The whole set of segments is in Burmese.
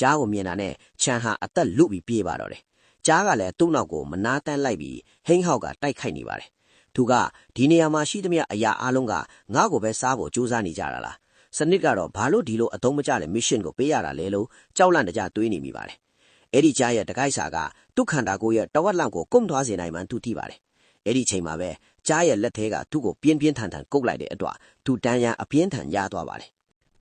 ကြားကိုမြင်တာနဲ့ခြံဟာအသက်လုပြီးပြေးပါတော့တယ်ကြားကလည်းသူ့နောက်ကိုမနာတမ်းလိုက်ပြီးဟိန်းဟောက်ကတိုက်ခိုက်နေပါတယ်သူကဒီနေရာမှာရှိသမျှအရာအလုံးကငါ့ကိုပဲစားဖို့ကြိုးစားနေကြတာလားစနစ်ကတော့ဘာလို့ဒီလိုအသုံးမကျတဲ့ mission ကိုပေးရတာလဲလို့ကြောက်လန့်တကြတွေးနေမိပါတယ်အဲ့ဒီကြားရဲ့တကိုက်စာကသူ့ခန္ဓာကိုယ်ရဲ့တဝက်လောက်ကိုကုတ်သွားစေနိုင်မှန်းသူသိပါတယ်အဲ့ဒီချိန်မှာပဲကြားရဲ့လက်ထဲကသူ့ကိုပြင်းပြင်းထန်ထန်ကုတ်လိုက်တဲ့အတွက်သူတန်းရန်အပြင်းထန်ရသွားပါတယ်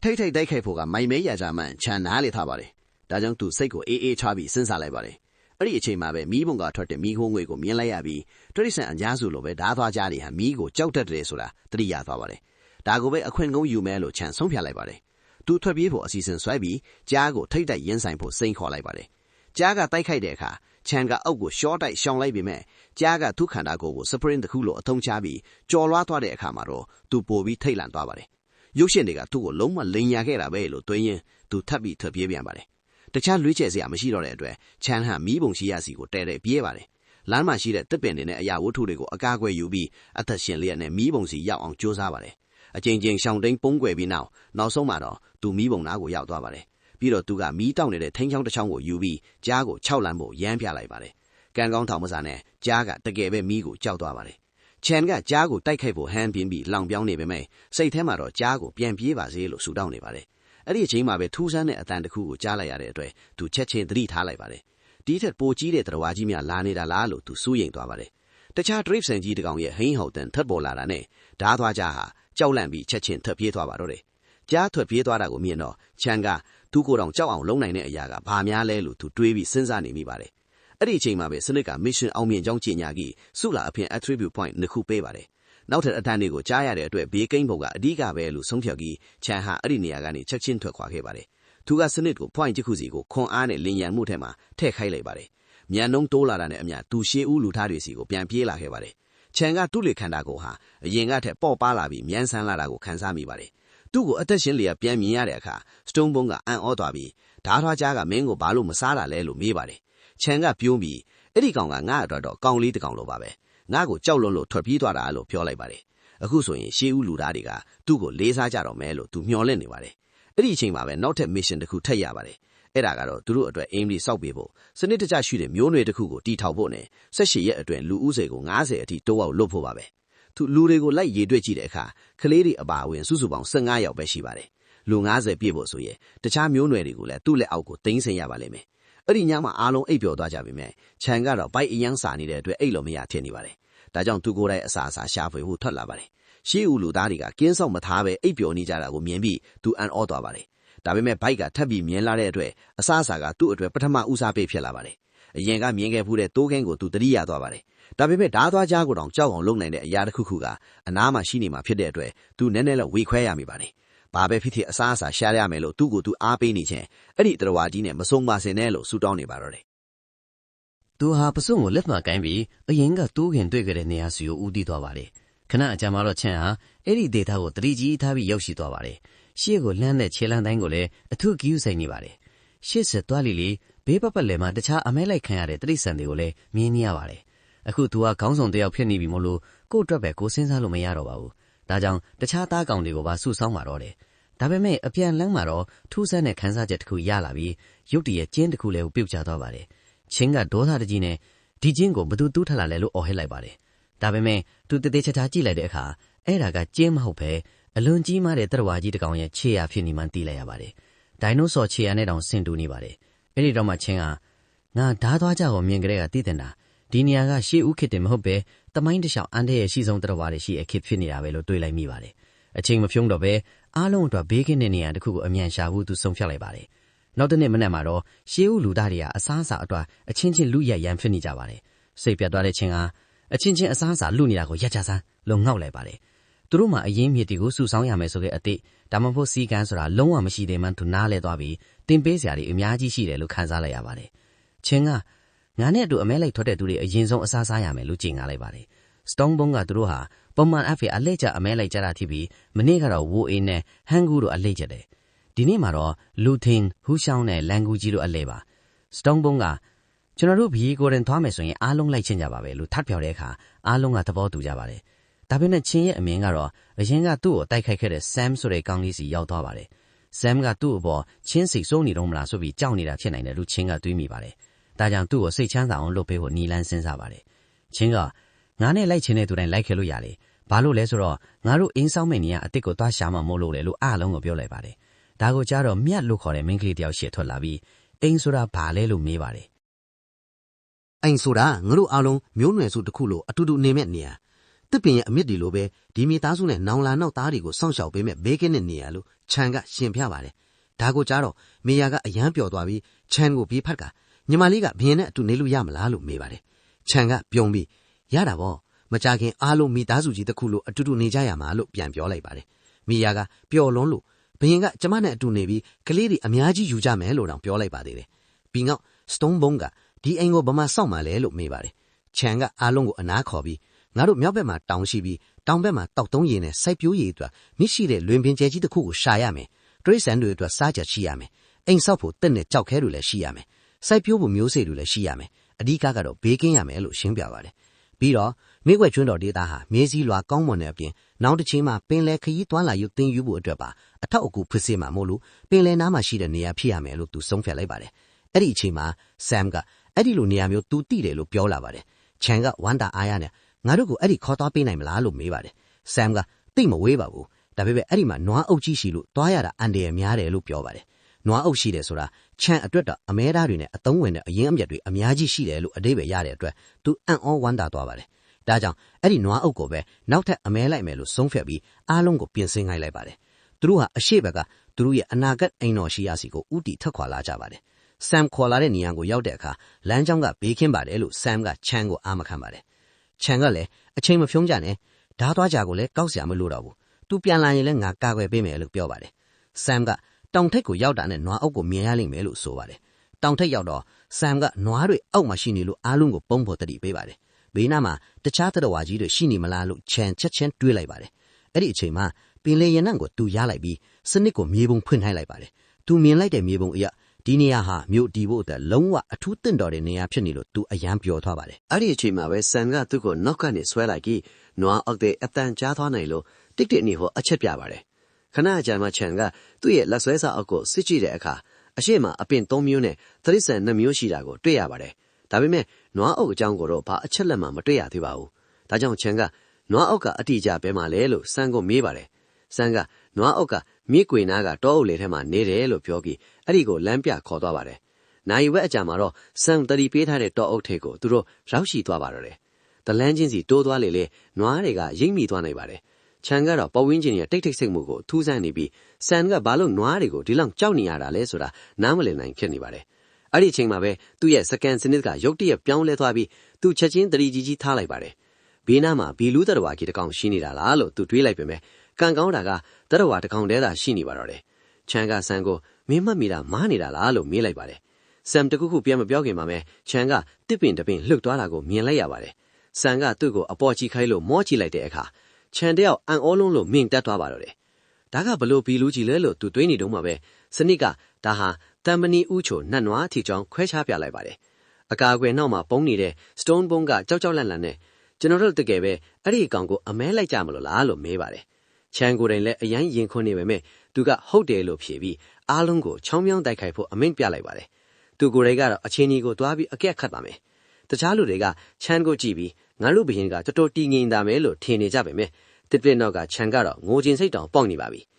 ထိတ်တိုက်ခိုက်ဖို့ကမိုင်မဲရကြမှန်ခြံနားလေထားပါတယ်ဒါကြောင့်သူစိတ်ကိုအေးအေးချပြီးစဉ်းစားလိုက်ပါတယ်အဲ့ဒီအချိန်မှာပဲမီးပုံကထွက်တဲ့မီးခိုးငွေကိုမြင်လိုက်ရပြီးတရိษံအများစုလိုပဲဓားသွားကြတွေဟာမီးကိုကြောက်တတ်တယ်ဆိုတာသတိရသွားပါတယ်ဒါကိုပဲအခွင့်ကုန်းယူမဲလို့ခြံဆုံးဖြတ်လိုက်ပါတယ်သူထွက်ပြေးဖို့အစီအစဉ်ဆွဲပြီးကြားကိုထိတ်တိုက်ရင်ဆိုင်ဖို့စိန်ခေါ်လိုက်ပါတယ်ကြားကတိုက်ခိုက်တဲ့အခါခြံကအုပ်ကိုရှော့တိုက်ရှောင်လိုက်ပေမဲ့ကြားကသူ့ခန္ဓာကိုယ်ကိုစပရင်တစ်ခုလိုအထုံးချပြီးကြော်လွှားသွားတဲ့အခါမှာတော့သူပိုပြီးထိတ်လန့်သွားပါတယ်ရုပ်ရှင်တွေကသူ့ကိုလုံးဝလိန်ညာခဲ့တာပဲလို့တွေးရင်သူထပ်ပြီးထွက်ပြေးပြန်ပါတယ်တခြားလွှဲချယ်စရာမရှိတော့တဲ့အတွက်ခြံဟန်မီးပုံရှိရစီကိုတဲတဲ့ပြေးပါတယ်လမ်းမှာရှိတဲ့တစ်ပင်တွေနဲ့အရာဝတ္ထုတွေကိုအကာအကွယ်ယူပြီးအသက်ရှင်လျက်နဲ့မီးပုံစီရောက်အောင်ကြိုးစားပါတယ်အကြိမ်ကြိမ်ရှောင်းတိန်ပုံးကွယ်ပြီးနောက်ဆုံးမှာတော့သူမီးပုံနာကိုရောက်သွားပါတယ်ပြီးတော့သူကမီးတောက်နေတဲ့ထိန်းချောင်းတစ်ချောင်းကိုယူပြီးကြားကို6လမ်းဖို့ရမ်းပြလိုက်ပါတယ်ကံကောင်းထောင်မစားနဲ့ကြားကတကယ်ပဲမီးကိုကြောက်သွားပါတယ်ခြံကကြားကိုတိုက်ခိုက်ဖို့ဟန်ပြင်းပြီးလောင်ပြောင်းနေပေမဲ့စိတ်ထဲမှာတော့ကြားကိုပြန်ပြေးပါစေလို့ဆူတောင်းနေပါတယ်အဲ့ဒီအချိန်မှာပဲထူးဆန်းတဲ့အတန်တစ်ခုကိုကြားလိုက်ရတဲ့အတွက်သူချက်ချင်းသတိထားလိုက်ပါတယ်ဒီထက်ပိုကြီးတဲ့တရားဝါကြီးများလာနေတာလားလို့သူစိုးရိမ်သွားပါတယ်တခြားဒရိပ်ဆန်ကြီးတကောင်ရဲ့ဟိန်းဟောက်တန်ထပ်ပေါ်လာတာနဲ့ဓားသွားကြဟာကြောက်လန့်ပြီးချက်ချင်းထွက်ပြေးသွားပါတော့တယ်ကြားထွက်ပြေးသွားတာကိုမြင်တော့ခြံကသူ့ကိုယ်တော်ကြောက်အောင်လုံနိုင်တဲ့အရာကဘာများလဲလို့သူတွေးပြီးစဉ်းစားနေမိပါတယ်အဲ့ဒီအချိန်မှာပဲစနစ်က mission အောင်မြင်ကြောင်းကြေညာပြီးစုလာအဖြစ် attribute point နှစ်ခုပေးပါတယ်နောက်ထပ်အတန်းတွေကိုကြားရတဲ့အတွက်ဘေးကိန်းဘုံကအဓိကပဲလို့ဆုံးဖြတ်ပြီးခြံဟာအဲ့ဒီနေရာကနေချက်ချင်းထွက်ခွာခဲ့ပါတယ်သူကစနစ်ကို point တစ်ခုစီကိုခွန်အားနဲ့လင်ရန်မှုထဲမှာထည့်ခိုင်းလိုက်ပါတယ်မြန်နှုံးတိုးလာတာနဲ့အမျှသူရှေးဦးလူထားတွေစီကိုပြန်ပြေးလာခဲ့ပါတယ်ခြံကသူ့လေခန္ဓာကိုယ်ဟာအရင်ကထက်ပေါ့ပါလာပြီးမြန်ဆန်လာတာကိုခံစားမိပါတယ်သူ့ကိုအသက်ရှင်လျက်ပြန်မြင်ရတဲ့အခါစတုံးဘုံကအံ့ဩသွားပြီးဓားထွားကြားကမင်းကိုဘာလို့မစားတာလဲလို့မေးပါတယ်ခြံကပြုံးပြီးအဲ့ဒီကောင်ကငါ့အတွက်တော့ကောင်လေးတစ်ကောင်လိုပါပဲငါ့ကိုကြောက်လွန်းလို့ထွက်ပြေးသွားတာလို့ပြောလိုက်ပါတယ်အခုဆိုရင်ရှေးဦးလူသားတွေကသူ့ကိုလေးစားကြတော့မယ်လို့သူမျှော်လင့်နေပါတယ်အဲ့ဒီအချိန်မှာပဲနောက်ထပ် mission တစ်ခုထပ်ရပါတယ်အဲ့ဒါကတော့သူတို့အတွက်အင်္ဂလိပ်စောက်ပေးဖို့စနစ်တကျရှိတဲ့မျိုးနွယ်တစ်ခုကိုတီထောင်ဖို့နဲ့18ရက်အတွင်းလူဦးရေကို90အထိတိုးအောင်လုပ်ဖို့ပါပဲသူလူတွေကိုလိုက်ရေတွက်ကြည့်တဲ့အခါကလေးတွေအပါအဝင်စုစုပေါင်း15ယောက်ပဲရှိပါတယ်လူ90ပြည့်ဖို့ဆိုရင်တခြားမျိုးနွယ်တွေကိုလည်းသူ့လက်အောက်ကိုတင်းဆင်ရပါလိမ့်မယ်အဲ့ဒီညမှာအားလုံးအိပ်ပျော်သွားကြပြီမဲ့ခြံကတော့ဘိုက်အယမ်းစာနေတဲ့အတွက်အိပ်လို့မရထင်နေပါတယ်ဒါကြောင့်သူကိုယ်တိုင်အစာရှာဖွေဖို့ထွက်လာပါတယ်ရှေးဦးလူသားတွေကကင်းဆောင်မထားပဲအိပ်ပျော်နေကြတာကိုမြင်ပြီးသူအံ့ဩသွားပါတယ်ဒါပေမဲ့ဘိုက်ကထပ်ပြီးမြင်လာတဲ့အတွက်အစာကသူ့အတွက်ပထမဦးစားပေးဖြစ်လာပါတယ်အရင်ကမြင်ခဲ့ဖူးတဲ့တိုးကင်းကိုသူတတိယသွားပါတယ်ဒါပေမဲ့ဓားသွားကြားကိုတောင်ကြောက်အောင်လုပ်နိုင်တဲ့အရာတစ်ခုခုကအနားမှာရှိနေမှာဖြစ်တဲ့အတွက်သူနည်းနည်းလောက်ဝေခွဲရမိပါတယ်ဘာပဲဖြစ်ဖြစ်အစာရှာရမယ်လို့သူ့ကိုသူအားပေးနေခြင်းအဲ့ဒီတရဝါကြီးနဲ့မဆုံးပါစင်နဲ့လို့ဆူတောင်းနေပါတော့တယ်သူဟာပစွန်ကိုလက်မှကိုင်းပြီးအရင်ကတိုးခင်တွေ့ခဲ့တဲ့နေရာစီကိုဦးတည်သွားပါတယ်ခဏအကြာမှာတော့ချန်ဟာအဲ့ဒီဒေတာကိုတတိကြီးထားပြီးရောက်ရှိသွားပါတယ်ရှေ့ကိုလှမ်းတဲ့ခြေလမ်းတိုင်းကိုလည်းအထုကြီးဆိုင်နေပါတယ်ရှေ့ဆက်သွားလီဘေးပတ်လည်မှာတခြားအမဲလိုက်ခံရတဲ့တတိဆန်တွေကိုလည်းမြင်နေရပါတယ်အခုသူကခေါင်းဆောင်တယောက်ဖြစ်နေပြီမို့လို့ကို့အတွက်ပဲကိုစဉ်းစားလို့မရတော့ပါဘူးဒါကြောင့်တခြားသားကောင်တွေကိုပါစုဆောင်းပါတော့တယ်ဒါပေမဲ့အပြန်လမ်းမှာတော့ထူးဆန်းတဲ့ခန်းစားချက်တစ်ခုရလာပြီးရုတ်တရက်ကျင်းတစ်ခုလည်းပြုတ်ကျသွားပါတယ်ချင်းကဒေါသတကြီးနဲ့ဒီကျင်းကိုဘသူတူးထလာလဲလို့အော်ဟစ်လိုက်ပါတယ်ဒါပေမဲ့သူတသေးချာချာကြည့်လိုက်တဲ့အခါအဲ့ဒါကကျင်းမဟုတ်ပဲအလွန်ကြီးမားတဲ့တရဝါကြီးတစ်ကောင်ရဲ့ခြေရာဖြစ်နေမှန်းသိလိုက်ရပါတယ်ဒိုင်နိုဆောခြေရာနဲ့တောင်ဆင်တူနေပါတယ်အဲ့ဒီတော့မှချင်းကငါဓားသွားကြကိုမြင်ကြတဲ့ကသိတဲ့နာဒီနေရာကရှေးဦးခေတ်တင်မဟုတ်ပဲတမိုင်းတစ်လျှောက်အန်တဲ့ရဲ့ရှိဆုံးတရဝါတွေရှိအခစ်ဖြစ်နေတာပဲလို့တွေးလိုက်မိပါတယ်အချိန်မဖြုံးတော့ပဲအားလုံးအတွက်ဘေးကင်းတဲ့နေရာတစ်ခုကိုအမြန်ရှာဖို့သူဆုံးဖြတ်လိုက်ပါတယ်နောက်တစ်နေ့မနက်မှာတော့ရှေးဦးလူသားတွေကအစားအစာအတွက်အချင်းချင်းလူရက်ရန်ဖြစ်နေကြပါတယ်စိတ်ပြတ်သွားတဲ့ချင်းကအချင်းချင်းအစားအစာလူနေတာကိုရက်ချစမ်းလုံငေါက်လိုက်ပါတယ်သူတို့မှအရင်မြစ်တီကိုစုဆောင်းရမယ်ဆိုတဲ့အတိဒါမှမဟုတ်စီကန်းဆိုတာလုံးဝမရှိသေးမှန်းသူနားလဲသွားပြီးတင်ပေးစရာတွေအများကြီးရှိတယ်လို့ခန်းစားလိုက်ရပါတယ်ချင်းကငါနဲ့အတူအမဲလိုက်ထွက်တဲ့သူတွေအရင်ဆုံးအစားစားရမယ်လို့ကြေညာလိုက်ပါတယ်စတုံးဘုံကသူတို့ဟာပုံမှန်အဖေအလဲကျအမဲလိုက်ကြတာဖြစ်ပြီးမနေ့ကတော့ဝိုအေးနဲ့ဟန်ကူတို့အလဲကျတယ်ဒီနေ့မှာတော့လူထင်းဟူးရှောင်းနဲ့လန်ကူကြီးတို့အလဲပါစတုံးဘုံကကျွန်တော်တို့ဘီကိုရင်သွားမယ်ဆိုရင်အားလုံးလိုက်ချင်းကြပါပဲလို့ထပ်ပြောတဲ့အခါအားလုံးကသဘောတူကြပါတယ်ဒါပေမဲ့ချင်းရဲ့အမြင်ကတော့အရင်ကသူ့ကိုတိုက်ခိုက်ခဲ့တဲ့ Sam ဆိုတဲ့ကောင်လေးစီရောက်သွားပါတယ် Sam ကသူ့အပေါ်ချင်းစိတ်ဆိုးနေတော့မလားဆိုပြီးကြောက်နေတာဖြစ်နိုင်တယ်လို့ချင်းကတွေးမိပါတယ်။ဒါကြောင့်သူ့ကိုစိတ်ချမ်းသာအောင်လုပ်ပေးဖို့နီလန်းစဉ်းစားပါတယ်။ချင်းကငါနဲ့လိုက်ချင်တဲ့သူတိုင်းလိုက်ခဲ့လို့ရတယ်။ဘာလို့လဲဆိုတော့ငါတို့အိမ်ဆောင်မဲ့နေရအစ်စ်ကိုသွားရှာမှမို့လို့လေလို့အားလုံးကိုပြောလိုက်ပါတယ်။ဒါကိုကြားတော့မြတ်လို့ခေါ်တဲ့မိန်းကလေးတယောက်ရှေ့ထွက်လာပြီးအိမ်ဆိုတာဘာလဲလို့မေးပါတယ်။အိမ်ဆိုတာငါတို့အားလုံးမျိုးနွယ်စုတစ်ခုလို့အတူတူနေမဲ့နေရတစ်ပင်ရဲ့အမြင့်ဒီလိုပဲဒီမိသားစုနဲ့နောင်လာနောက်သားတွေကိုစောင့်ရှောက်ပေးမဲ့ဘေးကင်းတဲ့နေရလို့ချန်ကရှင်ပြပါတယ်။ဒါကိုကြားတော့မေယာကအယမ်းပျော်သွားပြီးချန်ကိုပြေးဖက်ကညီမလေးကဘင်းနဲ့အတူနေလို့ရမလားလို့မေးပါတယ်။ချန်ကပြုံးပြီးရတာပေါ့မကြခင်အားလုံးမိသားစုကြီးတစ်ခုလို့အတူတူနေကြရမှာလို့ပြန်ပြောလိုက်ပါတယ်။မေယာကပျော်လွန်းလို့ဘင်းကကျမနဲ့အတူနေပြီးကလေးတွေအများကြီးယူကြမယ်လို့တောင်ပြောလိုက်ပါသေးတယ်။ပြီးနောက်စတုံးဘုံကဒီအိမ်ကိုဘာမှစောင့်မှလဲလို့မေးပါတယ်။ချန်ကအားလုံးကိုအနားခေါ်ပြီးငါတို့မြောက်ဘက်မှာတောင်ရှိပြီးတောင်ဘက်မှာတောက်တုံးရည်နဲ့စိုက်ပျိုးရည်အတွက်မရှိတဲ့လွင်ပင်ကျဲကြီးတစ်ခုကိုရှာရမယ်။တရိษံတွေအတွက်စားကြရှိရမယ်။အိမ်ဆောက်ဖို့တက်နဲ့ကြောက်ခဲတွေလည်းရှိရမယ်။စိုက်ပျိုးဖို့မျိုးစေ့တွေလည်းရှိရမယ်။အဓိကကတော့ဘေးကင်းရမယ်လို့ရှင်းပြပါတယ်။ပြီးတော့မိခွက်ကျွန်းတော်ဒေသဟာမြေစည်းလွာကောင်းမွန်တဲ့အပြင်နောက်တစ်ချိန်မှာပင်လယ်ခရီးသွားလာရုပ်သိမ်းယူဖို့အတွက်ပါအထောက်အကူဖြစ်စေမှာမို့လို့ပင်လယ်နားမှာရှိတဲ့နေရာဖြစ်ရမယ်လို့သူဆုံးဖြတ်လိုက်ပါတယ်။အဲ့ဒီအချိန်မှာ Sam ကအဲ့ဒီလိုနေရာမျိုးသူသိတယ်လို့ပြောလာပါတယ်။ချန်ကဝမ်းတာအားရနဲ့ငါတို့ကိုအဲ့ဒီခေါ်သွားပေးနိုင်မလားလို့မေးပါတယ်။ Sam ကသိမဝေးပါဘူး။ဒါပေမဲ့အဲ့ဒီမှာနွားအုပ်ကြီးရှိလို့သွားရတာအန်တရာယ်များတယ်လို့ပြောပါတယ်။နွားအုပ်ရှိတယ်ဆိုတာချန်အတွက်တော့အမဲသားတွေနဲ့အသုံးဝင်တဲ့အရင်းအမြစ်တွေအများကြီးရှိတယ်လို့အဓိပ္ပာယ်ရတဲ့အတွက်သူအံ့ဩဝမ်းသာသွားပါတယ်။ဒါကြောင့်အဲ့ဒီနွားအုပ်ကိုပဲနောက်ထပ်အမဲလိုက်မယ်လို့ဆုံးဖြတ်ပြီးအားလုံးကိုပြင်ဆင်ခိုင်းလိုက်ပါတယ်။သူတို့ဟာအရှိဘက်ကသူတို့ရဲ့အနာဂတ်အိမ်တော်ရှိရာစီကိုဥတီထွက်ခွာလာကြပါတယ်။ Sam ခေါ်လာတဲ့နေရာကိုရောက်တဲ့အခါလမ်းကြောင်းကဘေးကင်းပါတယ်လို့ Sam ကချန်ကိုအာမခံပါတယ်။ချန်ကလည်းအချိန်မဖြုံးကြနဲ့ဓားသွားကြကိုလည်းကောက်เสียမလို့တော့ဘူး။ သူပြန်လာရင်လည်းငါကာကွယ်ပေးမယ်လို့ပြောပါတယ်။ Sam ကတောင်ထိပ်ကိုရောက်တာနဲ့နွားအုပ်ကိုမြင်ရလိမ့်မယ်လို့ဆိုပါတယ်။တောင်ထိပ်ရောက်တော့ Sam ကနွားတွေအောက်မှာရှိနေလို့အားလုံးကိုပုံဖော်တတိပေးပါတယ်။ဘေးနားမှာတခြားသတ္တဝါကြီးတွေရှိနေမလားလို့ချန်ချက်ချင်းတွေးလိုက်ပါတယ်။အဲ့ဒီအချိန်မှာပင်လေရင်နှံ့ကိုသူရလိုက်ပြီးစနစ်ကိုမြေပုံဖွင့်ထိုင်းလိုက်ပါတယ်။သူမြင်လိုက်တဲ့မြေပုံအရဒီနေရာဟာမြို့တီဖို့အတွက်လုံးဝအထူးတင့်တော်တဲ့နေရာဖြစ်နေလို့သူအယမ်းပျော်သွားပါတယ်။အဲ့ဒီအချိန်မှာပဲ Sam ကသူ့ကိုနောက်ကနေဆွဲလိုက်ပြီးနွားအောက်တဲ့အတန်ကြားသွားနိုင်လို့တစ်တစ်နေဟောအချက်ပြပါတယ်။ခဏကြာမှချန်ကသူ့ရဲ့လက်ဆွဲစာအုပ်ကိုစစ်ကြည့်တဲ့အခါအရှိမအပင်၃မျိုးနဲ့သရိษံ၂မျိုးရှိတာကိုတွေ့ရပါတယ်။ဒါပေမဲ့နွားအုပ်အကြောင်းကိုတော့ဘာအချက်လက်မှမတွေ့ရသေးပါဘူး။ဒါကြောင့်ချန်ကနွားအုပ်ကအတိအကျပဲမှလဲလို့ဆန်ကိုမေးပါတယ်။ဆန်ကနွားအုပ်ကမြစ်ကွေနားကတောအုပ်လေထဲမှာနေတယ်လို့ပြောပြီးအဲ့ဒီကိုလမ်းပြခေါ်သွားပါတယ်။နိုင်ဝက်အကြာမှာတော့ဆန်တတိပေးထားတဲ့တောအုပ်ထဲကိုသူတို့ရောက်ရှိသွားပါတော့တယ်။တလန်းချင်းစီတိုးသွားလေလေနွားတွေကရိမ့်မိသွားနိုင်ပါတယ်။ချန်ကတော့ပဝင်းချင်းရဲ့တိတ်ထိတ်ဆိတ်မှုကိုထူးဆန်းနေပြီးဆန်ကဘာလို့နွားတွေကိုဒီလောက်ကြောက်နေရတာလဲဆိုတာနားမလည်နိုင်ဖြစ်နေပါတယ်။အဲ့ဒီအချိန်မှာပဲသူ့ရဲ့စကန်စနစ်ကရုတ်တရက်ပြောင်းလဲသွားပြီးသူချက်ချင်းတတိကြီးထားလိုက်ပါတယ်။ဘေးနားမှာဘီလူးတရဝါကြီးတစ်ကောင်ရှိနေတာလားလို့သူတွေးလိုက်ပေမဲ့ကံကောင်းတာကတရဝါတစ်ကောင်တည်းသာရှိနေပါတော့တယ်။ချန်ကဆန်ကိုမင်းမှတ်မိတာမားနေတာလားလို့မေးလိုက်ပါတယ်။ဆမ်တခုခုပြန်မပြောခင်မှာပဲချန်ကတစ်ပင်တစ်ပင်လှုပ်သွားတာကိုမြင်လိုက်ရပါတယ်။ဆန်ကသူ့ကိုအပေါ်ကြည့်ခိုင်းလို့မော့ကြည့်လိုက်တဲ့အခါချန်တယောက်အံ့ဩလုံးလို့မြင်တက်သွားပါတော့တယ်။ဒါကဘလို့ဘီလူးကြီးလဲလို့သူတွေးနေတုန်းမှာပဲစနစ်ကဒါဟာတမ်မနီဦးချိုနတ်နွားအထီကြောင်းခွဲခြားပြလိုက်ပါတယ်။အကာအကွယ်နောက်မှာပုံနေတဲ့ Stone ဘုံကကြောက်ကြောက်လန့်လန့်နဲ့ကျွန်တော်တို့တကယ်ပဲအဲ့ဒီအကောင်ကိုအမဲလိုက်ကြမလို့လားလို့မေးပါတယ်။ချန်ကိုယ်တိုင်လည်းအယမ်းရင်ခွန်းနေပေမဲ့သူကဟုတ်တယ်လို့ဖြေပြီးအားလုံးကိုချောင်းမြောင်းတိုက်ခိုက်ဖို့အမိန့်ပြလိုက်ပါတယ်။သူကိုယ်တိုင်ကတော့အချင်းကြီးကိုတွားပြီးအကက်ခတ်ပါမယ်။တခြားလူတွေကချန်ကိုကြည့်ပြီးငါတို့ဘရင်ကတော်တော်တည်ငြိမ်တာပဲလို့ထင်နေကြပေမဲ့တစ်ပြက်နောက်ကချန်ကတော့ငိုချင်းစိတ်တောင်ပေါက်နေပါပြီ။